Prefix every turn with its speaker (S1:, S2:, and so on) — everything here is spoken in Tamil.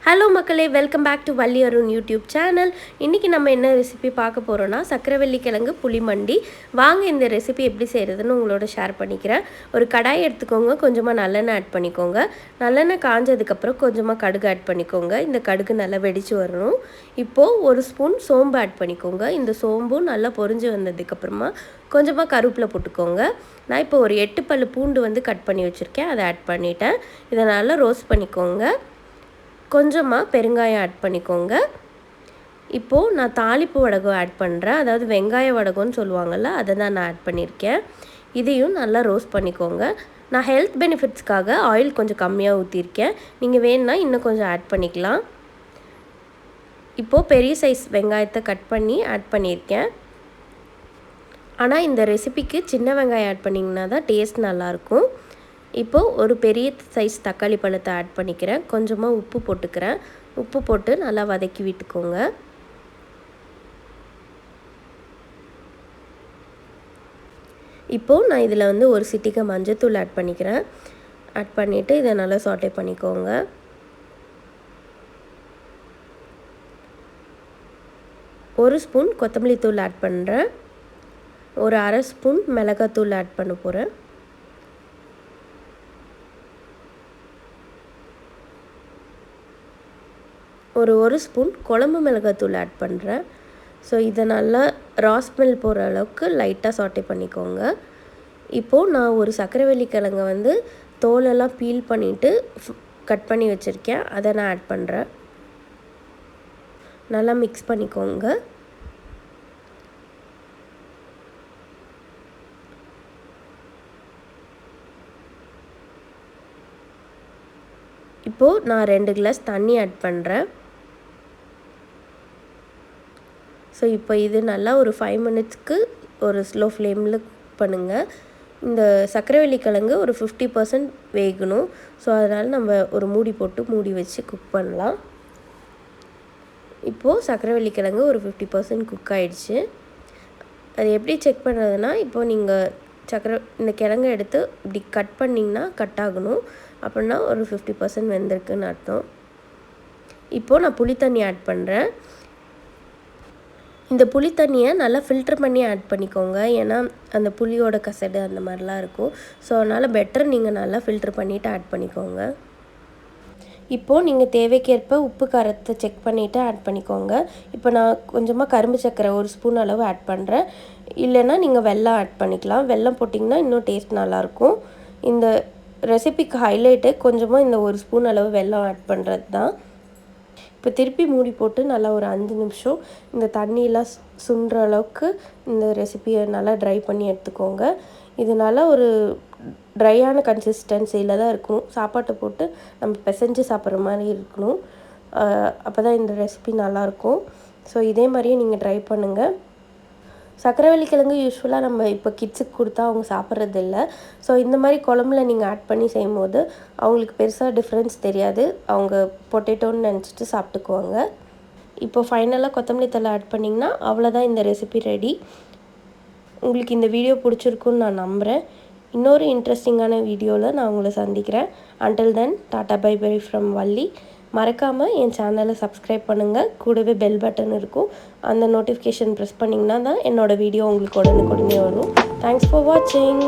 S1: ஹலோ மக்களே, welcome back to Valli Arun YouTube channel. இன்றைக்கி நம்ம என்ன ரெசிபி பார்க்க போகிறோன்னா சக்கரவள்ளி கிழங்கு புளிமண்டி. வாங்க இந்த ரெசிபி எப்படி செய்கிறதுன்னு உங்களோட ஷேர் பண்ணிக்கிறேன். ஒரு கடாய் எடுத்துக்கோங்க, கொஞ்சமாக நல்லெண்ணெய் ஆட் பண்ணிக்கோங்க. நல்லெண்ணெய் காஞ்சதுக்கப்புறம் கொஞ்சமாக கடுகு ஆட் பண்ணிக்கோங்க. இந்த கடுகு நல்லா வெடித்து வரணும். இப்போது ஒரு ஸ்பூன் சோம்பு ஆட் பண்ணிக்கோங்க. இந்த சோம்பும் நல்லா பொரிஞ்சு வந்ததுக்கப்புறமா கொஞ்சமாக கருவேப்பிலை போட்டுக்கோங்க. நான் இப்போ ஒரு 8 பல்லு பூண்டு கட் பண்ணி வச்சுருக்கேன், அதை ஆட் பண்ணிவிட்டேன். இதை நல்லா ரோஸ்ட் பண்ணிக்கோங்க. கொஞ்சமாக பெருங்காயம் ஆட் பண்ணிக்கோங்க. இப்போது நான் தாளிப்பு வடகம் ஆட் பண்ணுறேன், அதாவது வெங்காய வடகம்னு சொல்லுவாங்கள்ல, அதை தான் நான் ஆட் பண்ணியிருக்கேன். இதையும் நல்லா ரோஸ்ட் பண்ணிக்கோங்க. நான் ஹெல்த் பெனிஃபிட்ஸ்க்காக ஆயில் கொஞ்சம் கம்மியாக ஊற்றிருக்கேன். நீங்கள் வேணுன்னா இன்னும் கொஞ்சம் ஆட் பண்ணிக்கலாம். இப்போது பெரிய சைஸ் வெங்காயத்தை கட் பண்ணி ஆட் பண்ணியிருக்கேன். ஆனால் இந்த ரெசிபிக்கு சின்ன வெங்காயம் ஆட் பண்ணிங்கன்னா தான் டேஸ்ட் நல்லாயிருக்கும். இப்போது ஒரு பெரிய சைஸ் தக்காளி பழத்தை ஆட் பண்ணிக்கிறேன். கொஞ்சமாக உப்பு போட்டுக்கிறேன். உப்பு போட்டு நல்லா வதக்கி விட்டுக்கோங்க. இப்போது நான் இதில் ஒரு சிட்டிகை மஞ்சத்தூள் ஆட் பண்ணிக்கிறேன். ஆட் பண்ணிவிட்டு இதை நல்லா சாட்டே பண்ணிக்கோங்க. ஒரு ஸ்பூன் கொத்தமல்லி தூள் ஆட் பண்ணுறேன். ஒரு அரை ஸ்பூன் மிளகாத்தூள் ஆட் பண்ண போகிறேன். ஒரு ஸ்பூன் குழம்பு மிளகாத்தூள் ஆட் பண்ணுறேன். ஸோ இதை நல்லா ராஸ்மெல் போகிற அளவுக்கு லைட்டாக சாட்டே பண்ணிக்கோங்க. இப்போது நான் ஒரு சக்கரவள்ளி கிழங்கை தோலெல்லாம் பீல் பண்ணிவிட்டு கட் பண்ணி வச்சுருக்கேன், அதை நான் ஆட் பண்ணுறேன். நல்லா மிக்ஸ் பண்ணிக்கோங்க. இப்போது நான் 2 கிளாஸ் தண்ணி ஆட் பண்ணுறேன். ஸோ இப்போ இது நல்லா ஒரு 5 மினிட்ஸ்க்கு ஒரு ஸ்லோ ஃப்ளேமில் குக் பண்ணுங்கள். இந்த சக்கரவள்ளி கிழங்கு ஒரு 50% வேகணும். ஸோ அதனால் நம்ம ஒரு மூடி போட்டு மூடி வச்சு குக் பண்ணலாம். இப்போது சக்கரவள்ளி கிழங்கு ஒரு 50% குக் ஆகிடுச்சு. அது எப்படி செக் பண்ணுறதுனா, இப்போது நீங்கள் இந்த கிழங்கை எடுத்து இப்படி கட் பண்ணிங்கன்னா கட் ஆகணும். அப்படின்னா ஒரு 50% வெந்திருக்குன்னு அர்த்தம். இப்போது நான் புளி தண்ணி ஆட் பண்ணுறேன். இந்த புளி தண்ணியை நல்லா ஃபில்டர் பண்ணி ஆட் பண்ணிக்கோங்க. ஏன்னா அந்த புளியோட கசடு அந்த மாதிரிலாம் இருக்கும். ஸோ அதனால் பெட்டர் நீங்கள் நல்லா ஃபில்டர் பண்ணிவிட்டு ஆட் பண்ணிக்கோங்க. இப்போது நீங்கள் தேவைக்கேற்ப உப்பு காரத்தை செக் பண்ணிவிட்டு ஆட் பண்ணிக்கோங்க. இப்போ நான் கொஞ்சமாக கரும்பு சர்க்கரை ஒரு ஸ்பூன் அளவு ஆட் பண்ணுறேன். இல்லைன்னா நீங்கள் வெல்லம் ஆட் பண்ணிக்கலாம். வெல்லம் போட்டிங்கன்னா இன்னும் டேஸ்ட் நல்லாயிருக்கும். இந்த ரெசிபிக்கு ஹைலைட்டு கொஞ்சமாக இந்த ஒரு ஸ்பூன் அளவு வெல்லம் ஆட் பண்ணுறது தான். இப்போ திருப்பி மூடி போட்டு நல்லா ஒரு 5 நிமிஷம் இந்த தண்ணியெலாம் சுண்டுற அளவுக்கு இந்த ரெசிபியை நல்லா ட்ரை பண்ணி எடுத்துக்கோங்க. இது நல்லா ஒரு ட்ரையான கன்சிஸ்டன்சியில் தான் இருக்கணும். சாப்பாட்டை போட்டு நம்ம பிசைஞ்சு சாப்பிட்ற மாதிரி இருக்கணும். அப்போ தான் இந்த ரெசிபி நல்லாயிருக்கும். ஸோ இதே மாதிரியே நீங்கள் ட்ரை பண்ணுங்கள். சக்கரவள்ளி கிழங்கு யூஸ்வலாக நம்ம இப்போ கிட்ஸுக்கு கொடுத்தா அவங்க சாப்பிட்றதில்ல. ஸோ இந்த மாதிரி குழம்புல நீங்கள் ஆட் பண்ணி செய்யும்போது அவங்களுக்கு பெருசாக டிஃப்ரென்ஸ் தெரியாது. அவங்க பொட்டேட்டோன்னு நினச்சிட்டு சாப்பிட்டுக்குவாங்க. இப்போ ஃபைனலாக கொத்தமல்லி தழை ஆட் பண்ணிங்கன்னா அவ்வளோதான், இந்த ரெசிபி ரெடி. உங்களுக்கு இந்த வீடியோ பிடிச்சிருக்குன்னு நான் நம்புகிறேன். இன்னொரு இன்ட்ரெஸ்டிங்கான வீடியோவில் நான் உங்களை சந்திக்கிறேன். Until then, tata bye bye from Valli. மறக்காமல் என் சேனலை சப்ஸ்கிரைப் பண்ணுங்கள். கூடவே பெல் பட்டன் இருக்கும், அந்த நோட்டிஃபிகேஷன் ப்ரெஸ் பண்ணிங்கன்னா தான் என்னோடய வீடியோ உங்களுக்கு உடனுக்குடனே வரும். தேங்க்ஸ் ஃபார் வாட்சிங்.